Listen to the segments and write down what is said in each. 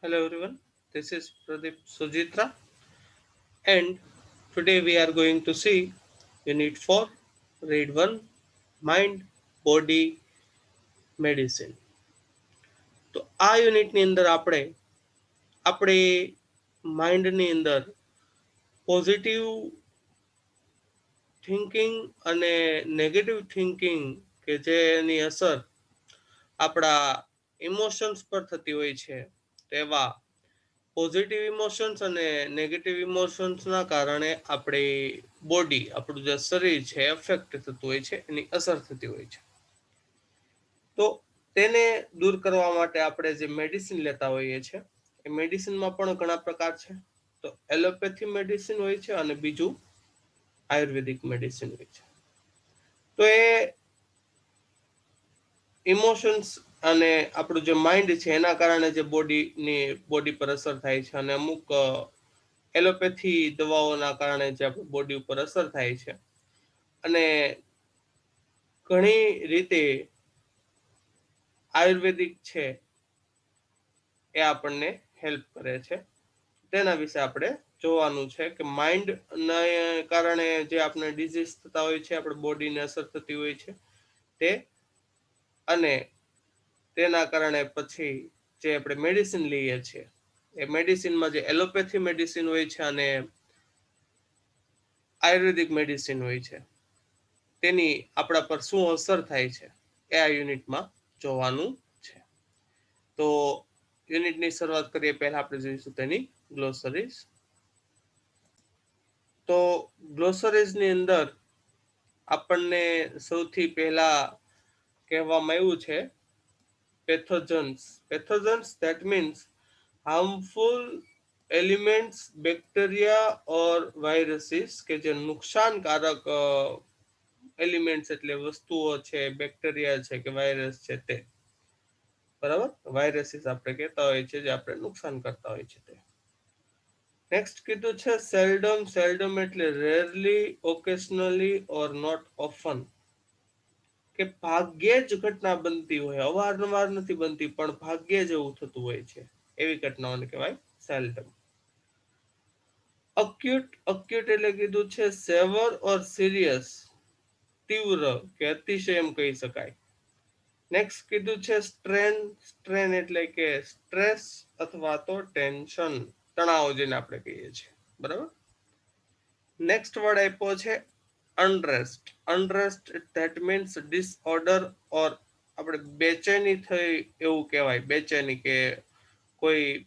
Hello everyone, this is Pradeep Sujitra, and today we are going to see Unit 4, Read 1, Mind, Body, Medicine. તો આ યુનિટની અંદર આપણે માઇન્ડની અંદર પોઝિટિવ થિંકિંગ અને નેગેટિવ થિંકિંગ કે જેની અસર આપણા ઇમોશન્સ પર થતી હોય છે તેવા પોઝિટિવ ઇમોશન્સ અને નેગેટિવ ઇમોશન્સના કારણે આપણી બોડી આપણું જે શરીર છે એફેક્ટ થતું હોય છે એની અસર થતી હોય છે. તો તેને દૂર કરવા માટે આપણે જે મેડિસિન લેતા હોઈએ છીએ એ મેડિસિનમાં પણ ઘણા પ્રકાર છે. તો એલોપેથી મેડિસિન હોય છે અને બીજું આયુર્વેદિક મેડિસિન હોય છે. તો એ ઇમોશન્સ અને આપણું જે માઇન્ડ છે એના કારણે જે બોડી પર અસર થાય છે અને અમુક એલોપેથી દવાઓના કારણે જે આપણી બોડી ઉપર અસર થાય છે અને ઘણી રીતે આયુર્વેદિક છે એ આપણને હેલ્પ કરે છે. તેના વિશે આપણે જોવાનું છે કે માઇન્ડને કારણે જે આપણે ડિઝીઝ થતા હોય છે, આપણી બોડીને અસર થતી હોય છે તે, અને તેના કારણે પછી જે આપણે મેડિસિન લઈએ છીએ એ મેડિસિનમાં જે એલોપેથી મેડિસિન હોય છે અને આયુર્વેદિક મેડિસિન હોય છે તેની આપણા પર શું અસર થાય છે એ આ યુનિટમાં જોવાનું છે. તો યુનિટની શરૂઆત કરીએ પહેલા આપણે જોઈશું તેની ગ્લોસરીઝ. તો ગ્લોસરીઝની અંદર આપણને સૌથી પહેલા કહેવામાં આવ્યું છે પેથોજન્સ that means harmful elements, bacteria or viruses કે જે નુકસાનકારક એલિમેન્ટ્સ એટલે વસ્તુઓ છે, બેક્ટેરિયા છે કે વાયરસ છે તે, બરાબર, વાયરસીસ આપણે કહેતા હોય છે જે આપણે નુકસાન કરતા હોય છે તે. નેક્સ્ટ કીધું છે સેલ્ડમ એટલે rarely, occasionally or not often, કે ભાગ્યે જ ઘટના બનતી હોય, અવારનવાર નથી બનતી પણ ભાગ્યે જ એવું થતું હોય છે, એવી ઘટનાઓને કહેવાય સેલ્ડમ. અક્યુટ એટલે કીધું છે સેવર ઓર સિરિયસ, તીવ્ર કે અતિશય એમ કહી શકાય. નેક્સ્ટ કીધું છે સ્ટ્રેન એટલે કે સ્ટ્રેસ અથવા તો ટેન્શન, તણાવ જેને આપણે કહીએ છીએ, બરાબર. નેક્સ્ટ વર્ડ આપ્યો છે અનરેસ્ટ ધેટ મીન્સ ડિસઓર્ડર ઓર આપણે બેચેની થઈ એવું કહેવાય, બેચેની કે કોઈ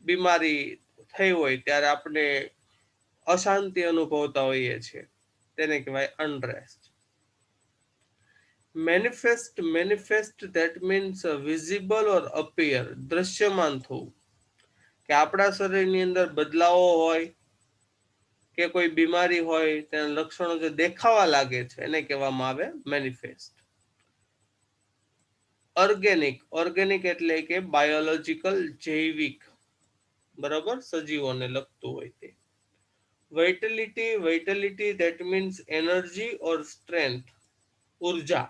બીમારી થઈ હોય ત્યારે આપણે અશાંતિ અનુભવતા હોઈએ છીએ તેને કહેવાય unrest. Manifest that means visible or appear, દ્રશ્યમાન થવું, કે આપણા શરીરની અંદર બદલાવો હોય કે કોઈ બીમારી હોય તેના લક્ષણો જે દેખાવા લાગે છે એને કહેવામાં આવે મેનિફેસ્ટ. ઓર્ગેનિક એટલે કે બાયોલોજીકલ, જૈવિક, બરાબર, સજીવોને લગતું હોય તે. Vitality that means energy or strength, ઉર્જા,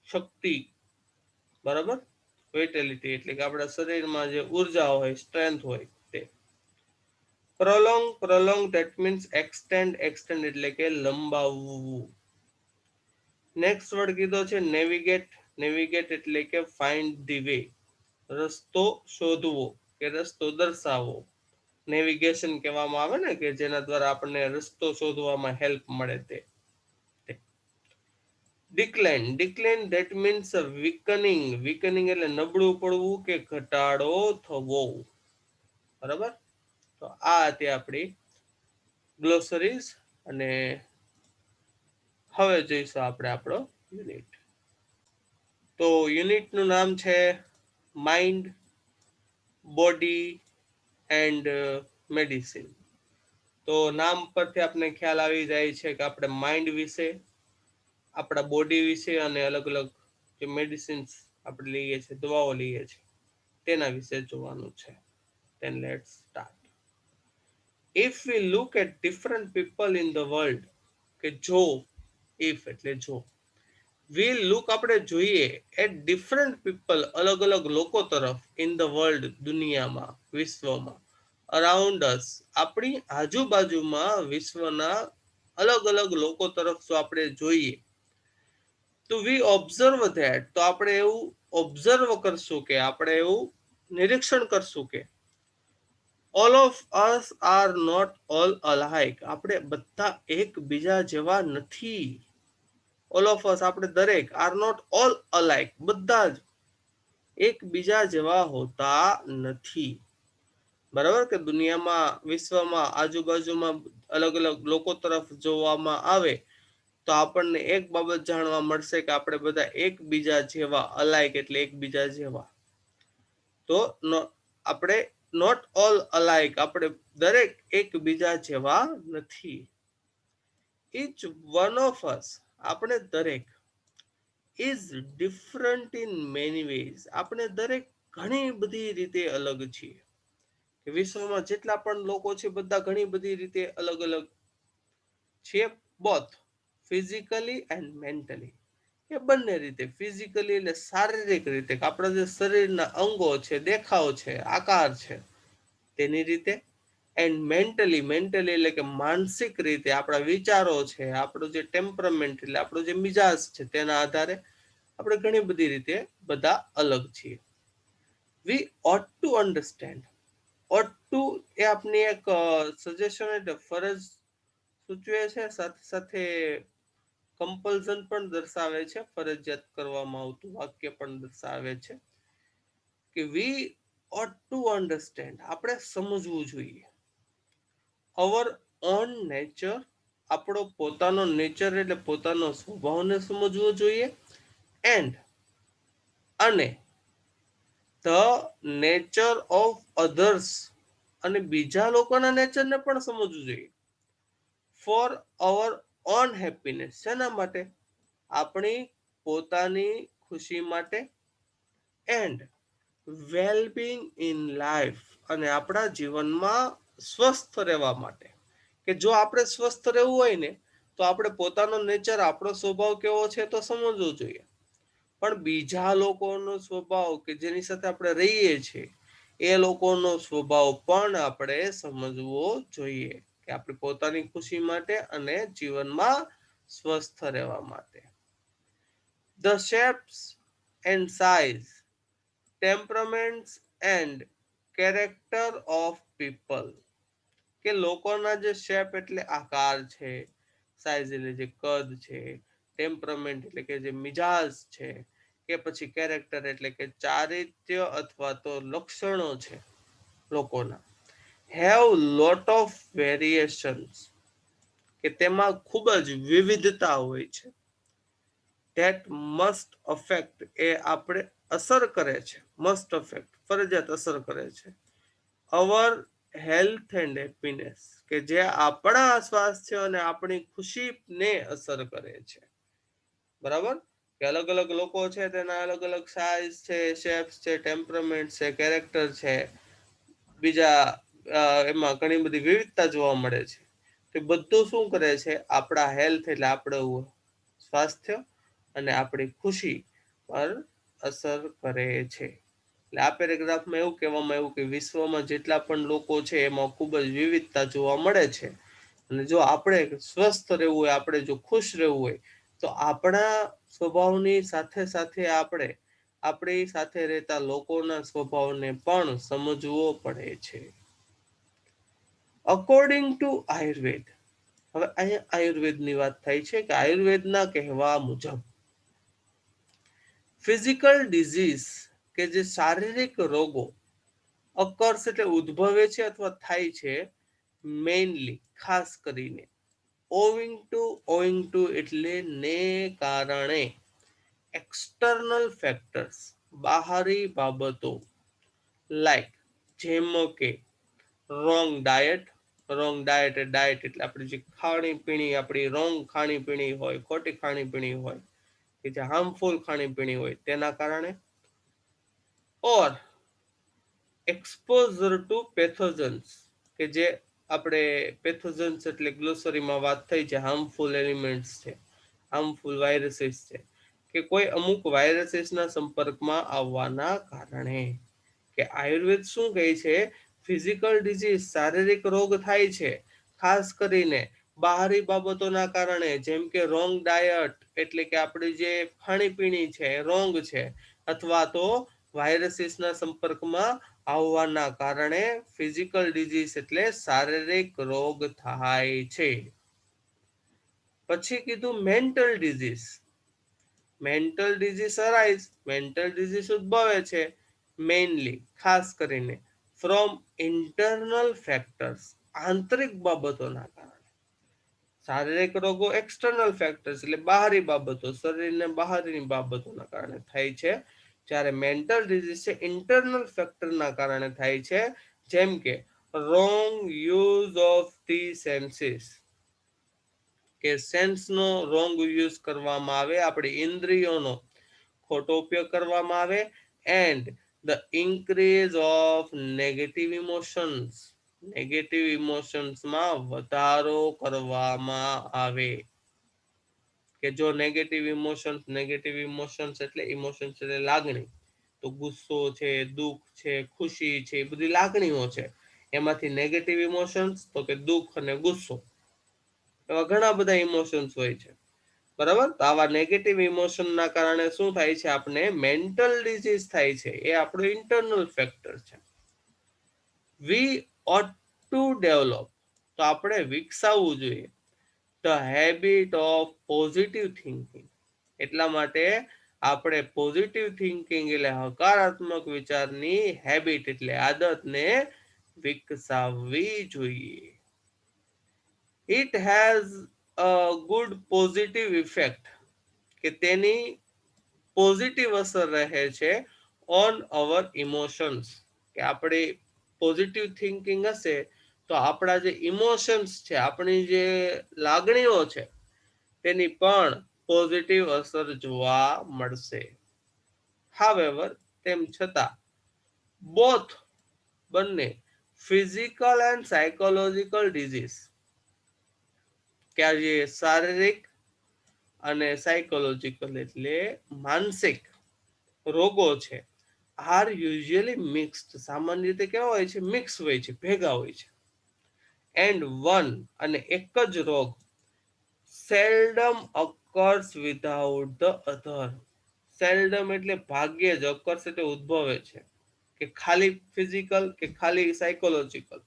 શક્તિ, બરાબર. વાઇટાલિટી એટલે કે આપણા શરીરમાં જે ઉર્જા હોય, સ્ટ્રેન્થ હોય તે. પ્રોલોંગ ધેટ મીન્સ એક્સટેન્ડ એટલે કે લંબાવવું. નેક્સ્ટ વર્ડ કીધો છે નેવિગેટ એટલે કે ફાઇન્ડ ધી વે, રસ્તો શોધવો કે રસ્તો દર્શાવવો, નેવિગેશન કહેવામાં આવે ને, કે જેના દ્વારા આપણને રસ્તો શોધવામાં હેલ્પ મળે તે. ડિક્લાઇન ધેટ મીન્સ વીકનિંગ એટલે નબળું પડવું કે ઘટાડો થવો, બરાબર. તો આ હતી આપણી ગ્લોસરીઝ, અને હવે જોઈશું આપણે આપણો યુનિટ. તો યુનિટનું નામ છે માઇન્ડ, બોડી એન્ડ મેડિસિન. તો નામ પરથી આપણે ખ્યાલ આવી જાય છે કે આપણે માઇન્ડ વિશે, આપણા બોડી વિશે અને અલગ અલગ જે મેડિસિન્સ આપણે લઈએ છીએ, દવાઓ લઈએ છીએ તેના વિશે જોવાનું છે. Then let's start. If we look at different people in the world, કે જો, if એટલે જો, વી લુક આપણે જોઈએ એટ ડિફરન્ટ પીપલ, અલગ અલગ લોકો તરફ, ઇન ધ વર્લ્ડ, દુનિયામાં, વિશ્વમાં, અરાઉન્ડ અસ, આપણી આજુબાજુમાં વિશ્વના અલગ અલગ લોકો તરફ જો આપણે જોઈએ, તો વી ઓબ્ઝર્વ ધેટ, તો આપણે એવું ઓબ્ઝર્વ કરશું, કે આપણે એવું નિરીક્ષણ કરશું કે all of us are not all alike, આપણે બધા એકબીજા જેવા નથી. ઓલ ઓફ અસ, આપણે દરેક, આર નોટ ઓલ અલાઇક, બધા જ એકબીજા જેવા હોતા નથી. બરાબર, કે દુનિયામાં, વિશ્વમાં, આજુબાજુમાં અલગ અલગ લોકો તરફ જોવામાં આવે તો આપણને એક બાબત જાણવા મળશે કે આપણે બધા એકબીજા જેવા, અલાઇક એટલે એકબીજા જેવા. તો આપણે નોટ ઓલ અલાઇક, આપણે દરેક એકબીજા જેવા નથી. ઇચ વન ઓફ અસ, આપણે દરેક, is different in many ways, આપણે દરેક ઘણી બધી રીતે અલગ છીએ. વિશ્વમાં જેટલા પણ લોકો છે બધા ઘણી બધી રીતે અલગ અલગ છે. બોથ ફિઝિકલી એન્ડ મેન્ટલી, એ બંને રીતે, ફિઝિકલી એટલે શારીરિક રીતે, કે આપણા જે શરીરના અંગો છે, દેખાવ છે, આકાર છે, તેની રીતે. એન્ડ મેન્ટલી, મેન્ટલી એટલે કે માનસિક રીતે, આપણા વિચારો છે, આપણો જે ટેમ્પરમેન્ટ એટલે આપણો જે મિજાજ છે, તેના આધારે આપણે ઘણી બધી રીતે બધા અલગ છીએ. વી ઓટ ટુ અન્ડરસ્ટેન્ડ, ઓટ ટુ એ આપની એક સજેશન એટલે ફરજ સૂચવે છે, સાથે સાથે કમ્પલ્ઝન પણ દર્શાવે છે, ફરજિયાત કરવામાં આવતું વાક્ય પણ દર્શાવે છે કે વી ઓટ ટુ અન્ડરસ્ટેન્ડ, આપણે સમજવું જોઈએ. અવર ઓન નેચર, આપણો પોતાનો નેચર એટલે પોતાનો સ્વભાવને સમજવો જોઈએ. એન્ડ અને ધ નેચર ઓફ અધર્સ, અને બીજા લોકોના નેચરને પણ સમજવું જોઈએ. ફોર અવર ઓન હેપીનેસ, શેના માટે? આપણી પોતાની ખુશી માટે. એન્ડ વેલબિંગ ઇન લાઈફ, અને આપણા જીવનમાં સ્વસ્થ રહેવા માટે. કે જો આપણે સ્વસ્થ રહેવું હોય ને, તો આપણે પોતાનો નેચર, આપણો સ્વભાવ કેવો છે તો સમજવો જોઈએ. પણ બીજા લોકોનો સ્વભાવ, કે જેની સાથે આપણે રહીએ છીએ, એ લોકોનો સ્વભાવ પણ આપણે સમજવો જોઈએ, કે આપણે પોતાની ખુશી માટે અને જીવનમાં સ્વસ્થ રહેવા માટે. The shapes and size, temperaments and character of people, કે લોકોના જે શેપ એટલે આકાર છે, સાઇઝ એટલે જે કદ છે, ટેમ્પરામેન્ટ એટલે કે જે મિજાજ છે, કે પછી કેરેક્ટર એટલે કે ચારિત્ર્ય અથવા તો લક્ષણો છે લોકોના, હેવ લોટ ઓફ વેરિએશન્સ, કે તેમાં ખૂબ જ વિવિધતા હોય છે. ધેટ મસ્ટ અફેક્ટ, એ આપણે અસર કરે છે, મસ્ટ અફેક્ટ ફરજિયાત અસર કરે છે, અવર હેલ્થ એન્ડ હેપીનેસ, કે જે આપણા સ્વાસ્થ્ય અને આપણી ખુશીને અસર કરે છે. બરાબર, કે અલગ અલગ લોકો છે તેના અલગ અલગ સાઇઝ છે, શેપ્સ છે, ટેમ્પરામેન્ટ છે, કેરેક્ટર છે, બીજા એમાં ઘણી બધી વિવિધતા જોવા મળે છે. તે બધું શું કરે છે? આપણા હેલ્થ એટલે આપણું સ્વાસ્થ્ય અને આપણી ખુશી પર અસર કરે છે. એટલે આ પેરેગ્રાફમાં એવું કહેવામાં આવ્યું કે વિશ્વમાં જેટલા પણ લોકો છે એમાં ખૂબ જ વિવિધતા જોવા મળે છે. અને જો આપણે સ્વસ્થ રહેવું હોય, આપણે જો ખુશ રહેવું હોય, તો આપણા સ્વભાવની સાથે સાથે આપણે આપણી સાથે રહેતા લોકોના સ્વભાવને પણ સમજવો પડે છે. અકોર્ડિંગ ટુ આયુર્વેદ, હવે અહીંયા આયુર્વેદની વાત થાય છે કે આયુર્વેદના કહેવા મુજબ ફિઝિકલ ડિઝીઝ, કે જે શારીરિક રોગો, અકર્સ એટલે ઉદ્ભવે છે અથવા થાય છે, મેઇનલી ખાસ કરીને, ઓવિંગ ટુ એટલે ને કારણે, એક્સટર્નલ ફેક્ટર્સ બહારી બાબતો, લાઈક જેમ કે રોંગ ડાયટ, રોંગ ડાયટ એટલે આપણી જે ખાણીપીણી, આપણી રોંગ ખાણીપીણી હોય, ખોટી ખાણીપીણી હોય, કે જે હાર્મફુલ ખાણીપીણી હોય તેના કારણે, ઓર એક્સપોઝર ટુ પેથોજન્સ, કે જે આપણે પેથોજન્સ એટલે ગ્લોસરીમાં વાત થઈ છે, હાર્મફુલ એલિમેન્ટ્સ છે, હાર્મફુલ વાયરસીસ છે, કે કોઈ અમુક વાયરસીસના સંપર્કમાં આવવાના કારણે. કે આયુર્વેદ શું કહે છે, ફિઝિકલ ડિઝીઝ શારીરિક રોગ થાય છે ખાસ કરીને બહારી બાબતોના કારણે, જેમ કે રોંગ ડાયટ એટલે કે આપણી જે ખાણીપીણી છે રોંગ છે, અથવા તો વાયરસીસના સંપર્કમાં આવવાના કારણે ફિઝિકલ ડિઝીઝ એટલે શારીરિક રોગ થાય છે. પછી કીધું mental disease. Mental disease arise, mental disease ઉદ્ભવે છે મેઇનલી ખાસ કરીને ફ્રોમ ઇન્ટરનલ ફેક્ટર્સ, આંતરિક બાબતોના કારણે. શારીરિક રોગો એક્સટર્નલ ફેક્ટર્સ એટલે બહારી બાબતો, શરીરને બહારની બાબતોના કારણે થાય છે, જ્યારે મેન્ટલ ડિઝીઝ છે ઇન્ટરનલ ફેક્ટરના કારણે થાય છે, જેમ કે wrong use of the senses, કે સેન્સનો રોંગ યુઝ કરવામાં આવે, આપણી ઇન્દ્રિયોનો ખોટો ઉપયોગ કરવામાં આવે, and the increase of negative emotions, negative ઇમોશન્સમાં વધારો કરવામાં આવે. કે જો નેગેટિવ ઇમોશન્સ એટલે ઇમોશન્સ એટલે લાગણી, તો ગુસ્સો છે, દુઃખ છે, ખુશી છે, એ બધી લાગણીઓ છે. એમાંથી નેગેટિવ ઇમોશન્સ તો કે દુઃખ અને ગુસ્સો, એવા ઘણા બધા ઇમોશન્સ હોય છે. બરાબર, તો આવા નેગેટિવ ઇમોશનના કારણે શું થાય છે, આપણે મેન્ટલ ડિઝીઝ થાય છે. એ આપણું ઇન્ટરનલ ફેક્ટર છે. વી ઓટ ટુ ડેવલપ, તો આપણે વિકસાવવું જોઈએ the habit of positive thinking. એટલા માટે આપણે પોઝિટિવ થિંકિંગ એટલે હકારાત્મક વિચારની હેબિટ એટલે આદતને વિકસાવવી જોઈએ. It has a good positive effect, કે તેની પોઝિટિવ અસર રહે છે ઓન અવર ઇમોશન્સ, કે આપણી પોઝિટિવ થિંકિંગ હશે તો આપણા જે ઇમોશન્સ છે, આપણી જે લાગણીઓ છે, તેની પણ પોઝિટિવ અસર જોવા મળશે. હાવેવર, તેમ છતાં બોથ, બંને ફિઝિકલ એન્ડ સાયકોલોજીકલ ડિઝીઝ, કે આ જે શારીરિક અને સાયકોલોજીકલ એટલે માનસિક રોગો છે, આર યુઝ્યુઅલી મિક્સ્ડ, સામાન્ય રીતે કેવા હોય છે, મિક્સ હોય છે, ભેગા હોય છે. એન્ડ વન, અને એક જ રોગ સેલ્ડમ અકર્સ વિધાઉટ ધ અધર. સેલ્ડમ એટલે ભાગ્યે જ, અકર્સ એટલે ઉદ્ભવે છે, કે ખાલી ફિઝિકલ કે ખાલી સાયકોલોજીકલ,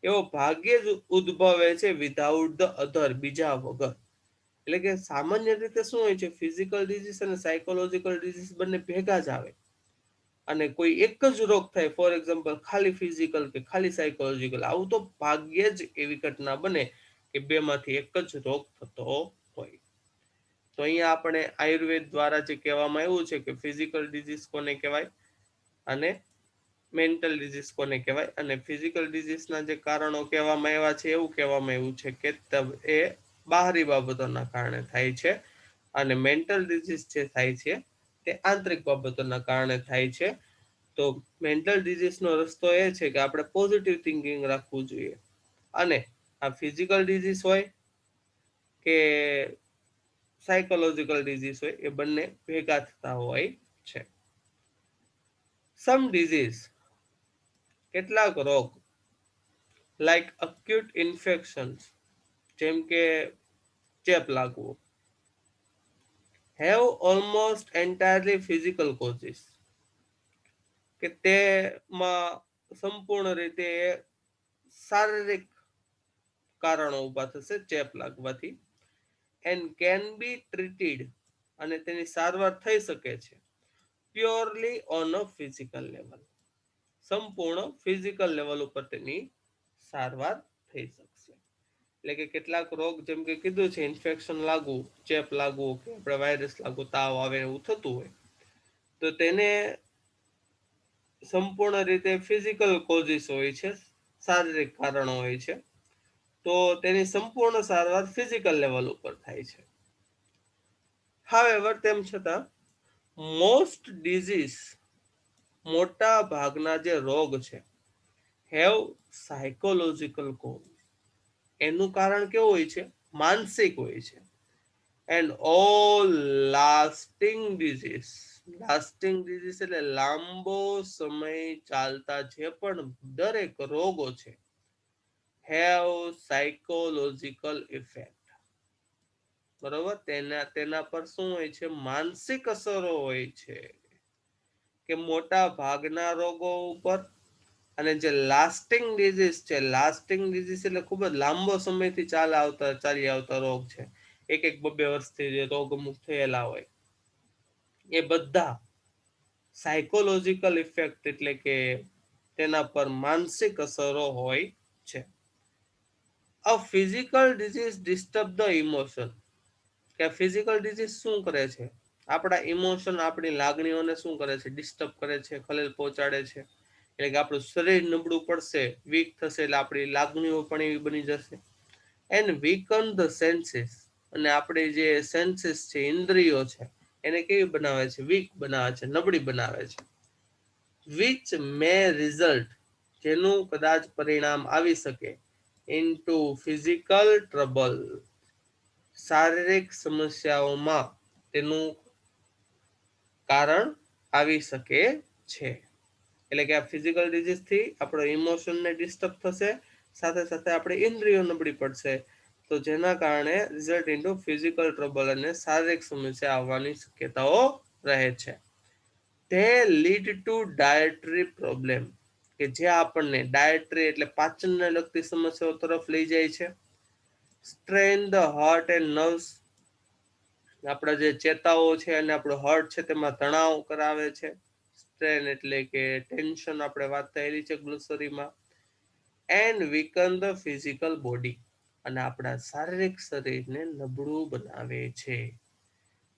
એવો ભાગ્યે જ ઉદ્ભવે છે વિધાઉટ ધ અધર, બીજા વગર. એટલે કે સામાન્ય રીતે શું હોય છે, ફિઝિકલ ડિઝીઝ અને સાયકોલોજીકલ ડિઝીઝ બંને ભેગા જ આવે, અને કોઈ એક જ રોગ થાય, ફોર એક્ઝામ્પલ ખાલી ફિઝિકલ કે ખાલી સાયકોલોજીકલ, આવું તો ભાગ્યે જ એવી ઘટના બને કે બેમાંથી એક જ રોગ થતો હોય. તો અહીંયા આપણે આયુર્વેદ દ્વારા જે કહેવામાં આવ્યું છે કે ફિઝિકલ ડિઝીઝ કોને કહેવાય અને મેન્ટલ ડિઝીઝ કોને કહેવાય, અને ફિઝિકલ ડિઝીઝના જે કારણો કહેવામાં આવ્યા છે, એવું કહેવામાં આવ્યું છે કે એ બહારી બાબતોના કારણે થાય છે, અને મેન્ટલ ડિઝીઝ જે થાય છે તે આંતરિક બાબતોના કારણે થાય છે. તો મેન્ટલ ડિઝીઝનો રસ્તો એ છે કે આપણે પોઝિટિવ થિંકિંગ રાખવું જોઈએ, અને આ ફિઝિકલ ડિઝીઝ હોય કે સાયકોલોજીકલ ડિઝીઝ હોય, એ બંને ભેગા થતા હોય છે. સમ ડિઝીઝ, કેટલાક રોગ, લાઈક અક્યુટ ઇન્ફેક્શન્સ, જેમ કે ચેપ લાગવો, have almost entirely physical causes, કે તેમાં સંપૂર્ણ રીતે શારીરિક કારણો ઊભા થશે ચેપ લાગવાથી. એન્ડ કેન બી ટ્રીટેડ, અને તેની સારવાર થઈ શકે છે purely on a physical level, સંપૂર્ણ ફિઝિકલ લેવલ ઉપર તેની સારવાર થઈ શકશે. એટલે કે કેટલાક રોગ, જેમ કે કીધું છે, ઇન્ફેક્શન લાગવું, ચેપ લાગવું, કે આપણે વાયરસ લાગવું, તાવ આવે, એવું થતું હોય, તો તેને સંપૂર્ણ રીતે ફિઝિકલ કોઝિસ હોય છે, શારીરિક કારણો હોય છે, તો તેની સંપૂર્ણ સારવાર ફિઝિકલ લેવલ ઉપર થાય છે. હાવેવર, તેમ છતાં મોસ્ટ ડિઝીઝ, મોટા ભાગના જે રોગ છે, હેવ સાયકોલોજીકલ કોઝ, એનું કારણ કેવું હોય છે, માનસિક હોય છે. And all lasting disease. Lasting disease એટલે લાંબો સમય ચાલતા જે પણ દરેક રોગો છે, હેવ સાયકોલોજીકલ ઇફેક્ટ. બરોબર, તેના પર શું હોય છે? માનસિક અસરો હોય છે. કે મોટા ભાગના રોગો ઉપર. અને જે લાસ્ટિંગ ડિઝીઝ છે, લાસ્ટિંગ ડિઝીઝ એટલે ખૂબ જ લાંબો સમયથી ચાલી આવતા રોગ છે, એક એક બબે વર્ષથી જે રોગ અમુક થયેલા હોય, એ બધા સાયકોલોજીકલ ઇફેક્ટ એટલે કે તેના પર માનસિક અસરો હોય છે. A physical disease disturb the emotion. કે ફિઝિકલ ડિઝીઝ શું કરે છે? આપણા ઇમોશન, આપણી લાગણીઓને શું કરે છે? ડિસ્ટર્બ કરે છે, ખલેલ પહોંચાડે છે. એટલે કે આપણું શરીર નબળું પડશે, વીક થશે, એટલે આપણી લાગણીઓ પણ એવી બની જશે. And weaken the senses. અને આપણી જે સેન્સીસ છે, ઇન્દ્રિયો છે, એને કેવી બનાવે છે? વીક બનાવે છે, નબળી બનાવે છે. વિચ મે રિઝલ્ટ, જેનું કદાચ પરિણામ આવી શકે, ઇન્ટુ ફિઝિકલ ટ્રબલ, શારીરિક સમસ્યાઓમાં તેનું કારણ આવી શકે છે. એટલે કે આ ફિઝિકલ ડિઝીઝ થી આપણો ઇમોશનને ડિસ્ટર્બ થશે, સાથે સાથે આપણે ઇન્દ્રિયો નબળી પડશે, તો જેના કારણે રિઝલ્ટ ઇન્ટુ ફિઝિકલ ટ્રબલ અને શારીરિક સમસ્યા આવવાની શક્યતાઓ રહે છે. તે લીડ ટુ ડાયટરી પ્રોબ્લેમ, કે જે આપણને ડાયટરી એટલે પાચનને લગતી સમસ્યાઓ તરફ લઈ જાય છે. Strain the heart and nerves, આપણા જે ચેતાઓ છે અને આપણું હાર્ટ છે તેમાં તણાવ કરાવે છે. સ્ટ્રેન એટલે કે ટેન્શન, આપણે વાત થયેલી છે ગ્લોસરીમાં. And weaken the physical body, અને આપણા શારીરિક શરીરને નબળું બનાવે છે.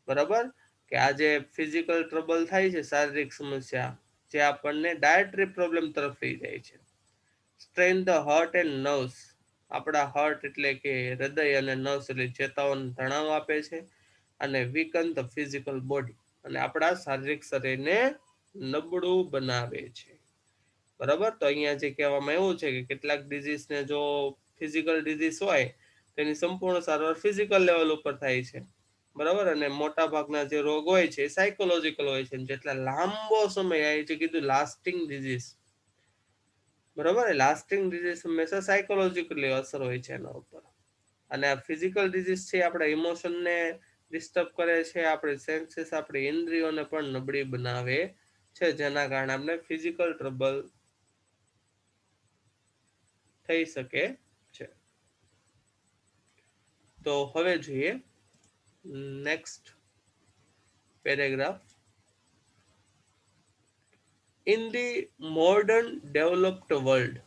બરાબર, કે આ જે ફિઝિકલ ટ્રબલ થાય છે, શારીરિક સમસ્યા, જે આપણને ડાયટરી પ્રોબ્લેમ તરફ લઈ જાય છે. Strain the heart and nerves, આપણા હાર્ટ એટલે કે હૃદય અને નર્વ્સ એટલે ચેતાઓને તણાવ આપે છે. અને વીકન ધ ફિઝિકલ બોડી, અને આપણા શારીરિક શરીરને નબળું બનાવે છે. બરાબર, તો અહીંયા જે કહેવામાં એવું છે કે કેટલાક ડિઝીઝને જો ફિઝિકલ ડિઝીઝ હોય, તેની સંપૂર્ણ સારવાર ફિઝિકલ લેવલ ઉપર થાય છે. બરાબર, અને મોટા ભાગના જે રોગ હોય છે એ સાયકોલોજીકલ હોય છે. જેટલા લાંબો સમય આવે છે, કીધું લાસ્ટિંગ ડિઝીઝ. બરાબર, લાસ્ટિંગ ડિઝીઝ હંમેશા સાયકોલોજીકલી અસર હોય છે એના ઉપર. અને આ ફિઝિકલ ડિઝીઝ છે આપણા ઇમોશનને ડિસ્ટર્બ કરે છે, આપણી સેન્સીસ, આપણી ઇન્દ્રિયોને પણ નબળી બનાવે છે, જેના કારણે આપણે ફિઝિકલ ટ્રબલ થઈ શકે છે. તો હવે જોઈએ next paragraph. In the modern developed world,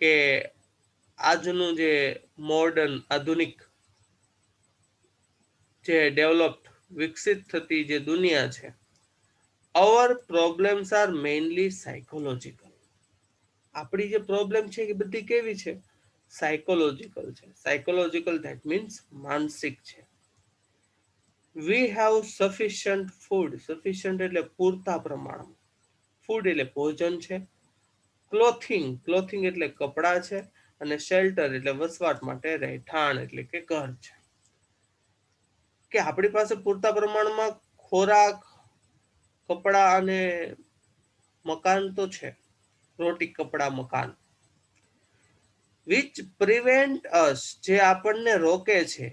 કે આજનું જે મોડર્ન આધુનિક જે ડેવલપ્ડ વિકસિત થતી જે દુનિયા છે, અવર પ્રોબ્લેમ્સ આર મેઇનલી સાયકોલોજીકલ. આપણી જે પ્રોબ્લેમ છે એ બધી કેવી છે? સાયકોલોજીકલ છે. સાયકોલોજીકલ ધેટ મીન્સ માનસિક છે. We have sufficient food, sufficient એટલે પૂરતા પ્રમાણમાં, ફૂડ એટલે ભોજન છે. ક્લોથિંગ, ક્લોથિંગ એટલે કપડાં છે. અને શેલ્ટર એટલે વસવાટ માટે રહેઠાણ એટલે કે ઘર છે. કે આપણી પાસે પૂરતા પ્રમાણમાં ખોરાક, કપડા અને મકાન તો છે, રોટી, કપડા, મકાન. વિચ પ્રિવેન્ટ અસ, જે આપણને રોકે છે,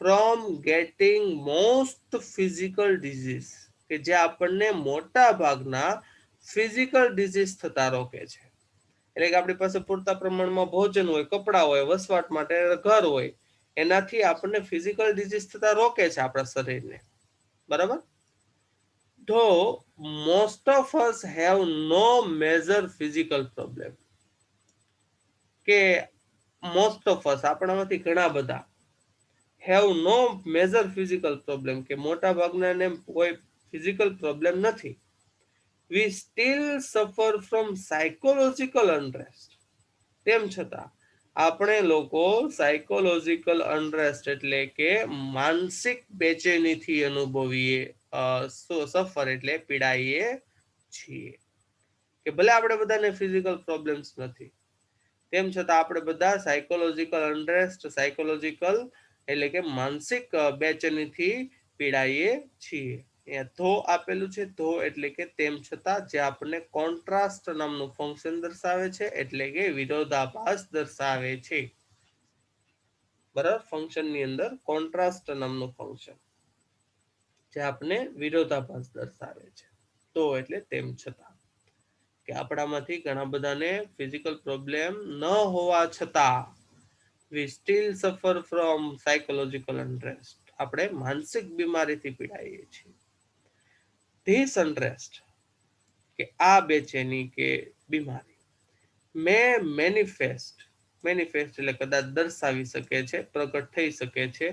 from getting most physical disease, કે જે આપણને મોટા ભાગના ફિઝિકલ ડિઝીઝ થતા રોકે છે. એટલે કે આપણી પાસે પૂરતા પ્રમાણમાં ભોજન હોય, કપડાં હોય, વસવાટ માટે ઘર હોય, એનાથી આપણને ફિઝિકલ ડિઝીઝ થતા રોકે છે આપણા શરીરને. બરાબર, તો most of us have no major physical problem, કે મોસ્ટ ઓફ અસ, આપણામાંથી ઘણા બધા, have no major physical problem, કે મોટા ભાગનાને કોઈ ફિઝિકલ પ્રોબ્લેમ નથી. We still suffer from psychological unrest, તેમ છતાં આપણે લોકો સાયકોલોજીકલ અનરેસ્ટ એટલે કે માનસિક બેચેનીથી અનુભવીએ, સફર એટલે પીડાઈએ છીએ. કે ભલે આપણે બધાને ફિઝિકલ પ્રોબ્લેમ્સ નથી, તેમ છતાં આપણે બધા સાયકોલોજીકલ અનરેસ્ટ, સાયકોલોજીકલ એટલે કે માનસિક બેચેનીથી પીડાઈએ છીએ. અહીંયા ધો આપેલું છે, ધો એટલે કે તેમ છતાં, જે આપણને કોન્ટ્રાસ્ટ નામનું ફંક્શન દર્શાવે છે, એટલે કે વિરોધાભાસ દર્શાવે છે. બરાબર, ફંક્શનની અંદર કોન્ટ્રાસ્ટ નામનું ફંક્શન જે આપણે વિરોધાભાસ દર્શાવે છે. તો એટલે તેમ છતાં, કે આપણામાંથી ઘણા બધાને ફિઝિકલ પ્રોબ્લેમ ન હોવા છતાં we still suffer from psychological unrest. આપણે માનસિક બીમારીથી પીડાઈએ છીએ. This unrest, કે આ બેચેની કે બીમારી મે મેનિફેસ્ટ એટલે કદાચ દર્શાવી શકે છે, પ્રગટ થઈ શકે છે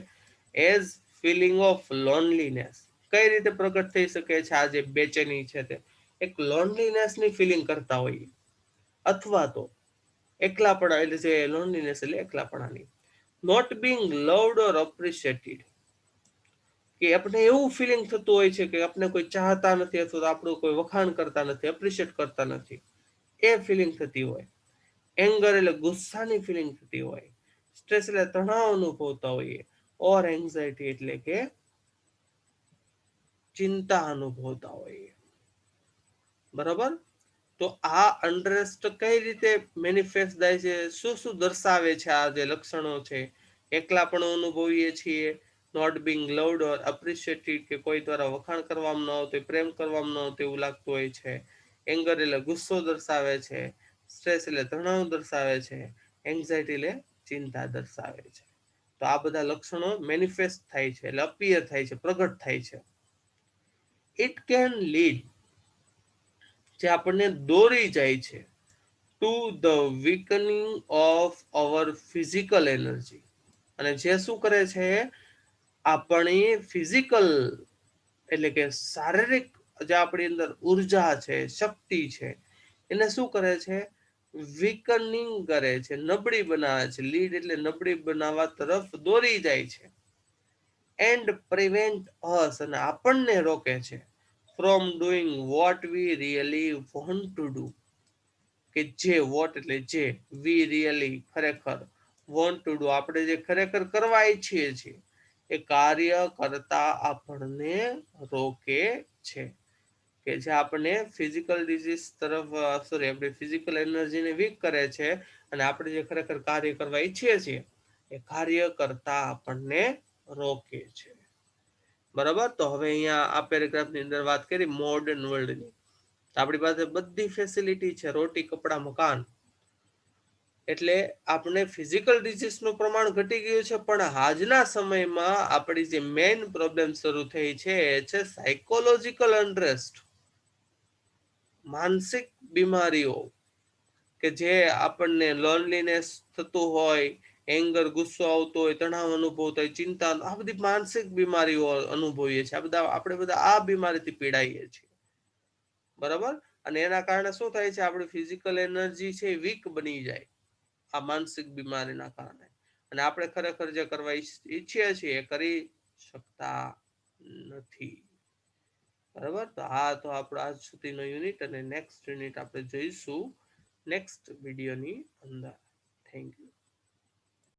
એઝ ફિલિંગ ઓફ લોનલીનેસ. કઈ રીતે પ્રગટ થઈ શકે છે? આ જે બેચેની છે તે એક લોનલીનેસની ફિલિંગ કરતા હોઈએ, અથવા તો એકલાપણા, એટલે જે લોનલીનેસ એટલે એકલાપણાની, not being loved or appreciated, કે આપણે એવું ફિલિંગ થતું હોય છે કે આપણે કોઈ ચાહતા નથી, અથવા તો આપણું કોઈ વખાણ કરતા નથી, એપ્રિશિએટ કરતા નથી, એ ફિલિંગ થતી હોય. એંગર એટલે ગુસ્સાની ફિલિંગ થતી હોય. સ્ટ્રેસ એટલે તણાવ અનુભવતા હોઈએ. ઓર એન્ઝાયટી એટલે કે ચિંતા અનુભવતા હોઈએ. બરાબર, તો આ અનરેસ્ટ કઈ રીતે મેનિફેસ્ટ થાય છે, શું શું દર્શાવે છે? આ જે લક્ષણો છે, એકલાપણું અનુભવીએ છીએ, not being loved or appreciated, કે કોઈ દ્વારા વખાણ કરવામાં ન આવતું, પ્રેમ કરવામાં ન આવતું એવું લાગતું હોય છે. એંગર એટલે ગુસ્સો દર્શાવે છે. સ્ટ્રેસ એટલે તણાવ દર્શાવે છે. એન્ઝાયટી એટલે ચિંતા દર્શાવે છે. તો આ બધા લક્ષણો મેનિફેસ્ટ થાય છે, એટલે અપિયર થાય છે, પ્રગટ થાય છે. ઇટ કેન લીડ, જે આપણને દોરી જાય છે, to the weakening of our physical energy. અને જે શું કરે છે, આપણી ફિઝિકલ એટલે કે શારીરિક જે આપણી અંદર ઉર્જા છે, શક્તિ છે, એને શું કરે છે? વીકનિંગ કરે છે, નબળી બનાવે છે. લીડ એટલે નબળી બનાવવા તરફ દોરી જાય છે. એન્ડ પ્રિવેન્ટ અસ, અને આપણને રોકે છે, from doing what we really want to do, કે જે વોટ એટલે જે, વી રિયલી ખરેખર, વોન્ટ ટુ ડુ આપણે જે ખરેખર કરવા ઈચ્છીએ છીએ એ કાર્ય કરતા આપણને રોકે છે. કે જે આપણને ફિઝિકલ ડિઝીઝ તરફ, સોરી, આપણી ફિઝિકલ એનર્જીને વીક કરે છે, અને આપણે જે ખરેખર કાર્ય કરવા ઈચ્છીએ છીએ એ કાર્ય કરતા આપણને રોકે છે. બરાબર, તો હવે અહીંયા આ પેરેગ્રાફની અંદર વાત કરી મોડર્ન વર્લ્ડની. આપણી પાસે બધી ફેસિલિટી છે, રોટી, કપડાં, મકાન, એટલે આપણે ફિઝિકલ ડિઝીઝનું પ્રમાણ ઘટી ગયું છે. પણ આજના સમયમાં આપણી જે મેઇન પ્રોબ્લેમ શરૂ થઈ છે એ છે સાયકોલોજીકલ અનરેસ્ટ, માનસિક બીમારીઓ, કે જે આપણને લોનલીનેસ થતું હોય, એંગર ગુસ્સો આવતો હોય, તણાવ અનુભવતો હોય, ચિંતા, આ બધી માનસિક બીમારીઓ અનુભવીએ છીએ. આપણે બધા આ બીમારીથી પીડાઈએ છીએ. બરાબર, અને એના કારણે શું થાય છે? આપણી ફિઝિકલ એનર્જી છે વીક બની જાય આ માનસિક બીમારીના કારણે, અને આપણે ખરેખર જે કરવા ઈચ્છીએ છીએ એ કરી શકતા નથી. બરાબર, તો આ તો આપણો આજ સુધીનો યુનિટ, અને નેક્સ્ટ યુનિટ આપણે જોઈશું નેક્સ્ટ વિડીયોની અંદર. Thank you.